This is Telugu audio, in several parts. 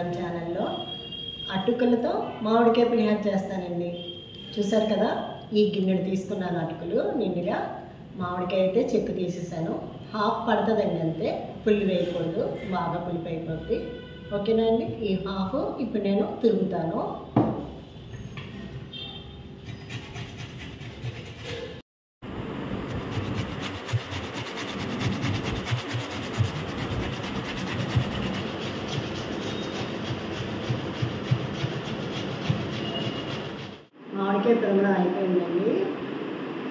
ఇవాళ ఛానల్లో అటుకులతో మామిడికాయ పులిహోర చేస్తానండి. చూసారు కదా, ఈ గిన్నెడు తీసుకున్నాను అటుకులు నిండుగా. మామిడికాయ అయితే చెక్కు తీసేసాను. హాఫ్ పడుతుందండి, అంతే, ఫుల్ వేయకూడదు, బాగా పులిపి అయిపోద్ది. ఓకేనా అండి? ఈ హాఫ్ ఇప్పుడు నేను తిరుగుతాను. మామిడికాయ తిరగడం అయిపోయిందండి.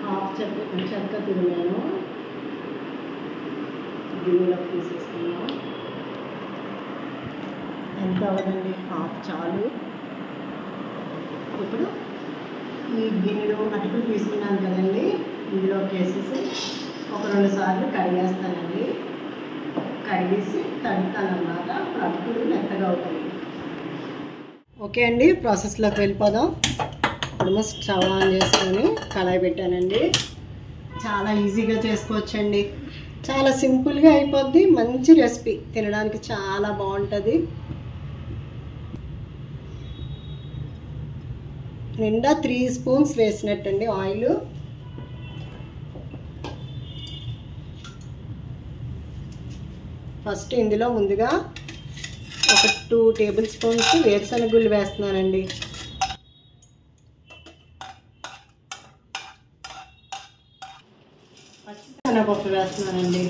హాఫ్ చెక్క తిరిగాను, గిన్నెలోకి తీసేసుకున్నాను. ఎంత అవ్వదండి, హాఫ్ చాలు. ఇప్పుడు ఈ గిన్నెలో అటుకులు తీసుకున్నాను కదండి, ఇందులోకి వేసేసి ఒక 2 సార్లు కడిగేస్తానండి. కడిగేసి తడుతానమాట, అటుకులు మెత్తగా అవుతాయి. ఓకే అండి, ప్రాసెస్లోకి వెళ్ళిపోదాం. ఇప్పుడు స్టవ్ ఆన్ చేసుకొని కళాయి పెట్టానండి. చాలా ఈజీగా చేసుకోవచ్చండి, చాలా సింపుల్గా అయిపోద్ది. మంచి రెసిపీ, తినడానికి చాలా బాగుంటుంది. నిండా 3 స్పూన్స్ వేసినట్టండి ఆయిల్. ఫస్ట్ ఇందులో ముందుగా ఒక 2 టేబుల్ స్పూన్స్ వేరుశనగ గుళ్ళు వేస్తున్నానండి. పచ్చిశనగపప్పు వేస్తున్నానండి.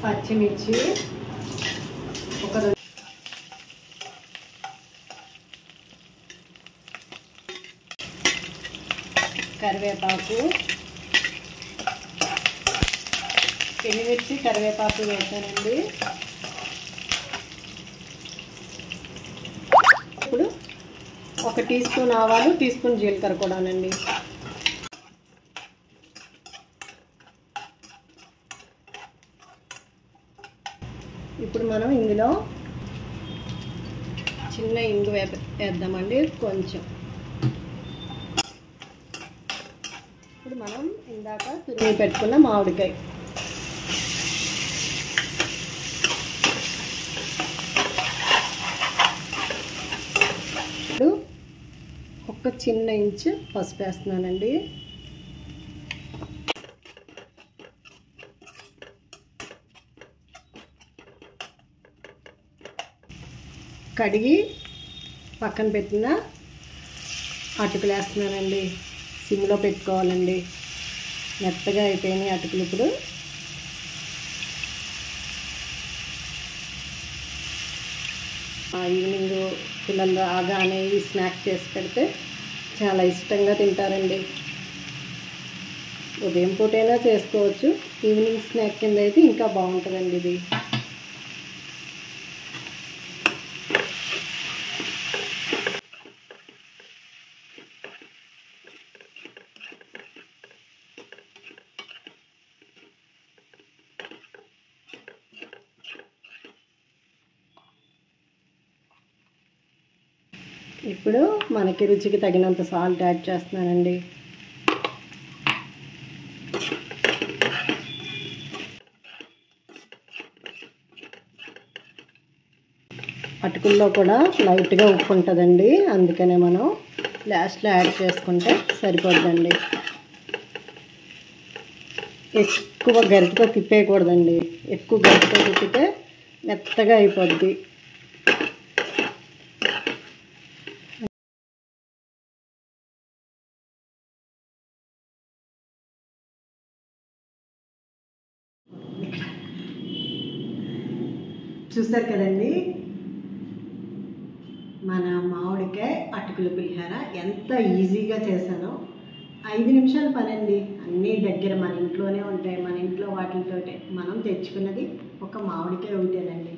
పచ్చిమిర్చి ఒక 2, కరివేపాకు, ఎండుమిర్చి కరివేపాకు వేసానండి. ఇప్పుడు 1 టీ స్పూన్ ఆవాలు, టీ స్పూన్ జీలకర్ర కూడానండి. ఇప్పుడు మనం ఇందులో చిన్న ఇంగు వేద్దామండి, కొంచెం. ఇప్పుడు మనం ఇందాక తురిమి పెట్టుకున్న మామిడికాయ, ఇప్పుడు ఒక చిన్న ఇంచు పసుపు వేస్తున్నానండి. కడిగి పక్కన పెట్టిన అటుకులు వేస్తున్నానండి. సిమ్లో పెట్టుకోవాలండి, మెత్తగా అయిపోయినాయి అటుకులు. ఇప్పుడు ఈవినింగ్ పిల్లలు రాగానే ఈ స్నాక్ చేసి పెడితే చాలా ఇష్టంగా తింటారండి. ఉదయం పూటైనా చేసుకోవచ్చు, ఈవినింగ్ స్నాక్ కింద అయితే ఇంకా బాగుంటుందండి ఇది. ఇప్పుడు మనకి రుచికి తగినంత సాల్ట్ యాడ్ చేస్తున్నానండి. అటుకుల్లో కూడా లైట్గా ఉప్పు ఉంటుందండి, అందుకనే మనం లాస్ట్లో యాడ్ చేసుకుంటే సరిపోద్దండి. ఎక్కువ గరిటతో తిప్పేయకూడదండి, ఎక్కువ గరిటతో తిప్పితే మెత్తగా అయిపోద్ది. చూసారు కదండి, మన మామిడికాయ అటుకుల పులిహోర ఎంత ఈజీగా చేశానో. 5 నిమిషాల పనండి, అన్నీ దగ్గర మన ఇంట్లోనే ఉంటాయి. మన ఇంట్లో వాటితోటే మనం తెచ్చుకున్నది ఒక మామిడికాయ ఒకటేనండి,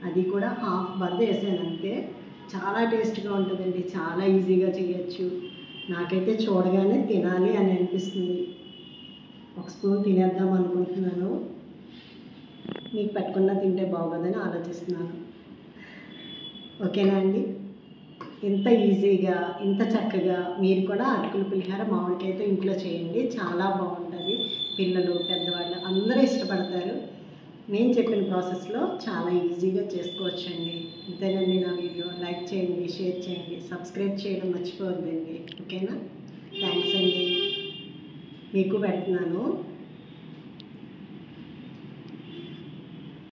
అది కూడా హాఫ్ బద్ద వేసాను అంతే. చాలా టేస్ట్గా ఉంటుందండి, చాలా ఈజీగా చేయొచ్చు. నాకైతే చూడగానే తినాలి అని అనిపిస్తుంది. ఒక స్పూన్ తినేద్దాం అనుకుంటున్నాను. మీకు పెట్టుకున్నా తింటే బాగోదని ఆలోచిస్తున్నాను. ఓకేనా అండి? ఇంత ఈజీగా ఇంత చక్కగా మీరు కూడా అటుకుల పులిహోర మామిడికాయతో ఇంట్లో చేయండి. చాలా బాగుంటుంది. పిల్లలు పెద్దవాళ్ళు అందరూ ఇష్టపడతారు. నేను చెప్పిన ప్రాసెస్లో చాలా ఈజీగా చేసుకోవచ్చండి. ఇంతేనండి నా వీడియో. లైక్ చేయండి, షేర్ చేయండి, సబ్స్క్రైబ్ చేయడం మర్చిపోవద్దండి. ఓకేనా? థ్యాంక్స్ అండి. మీకు పెడుతున్నాను.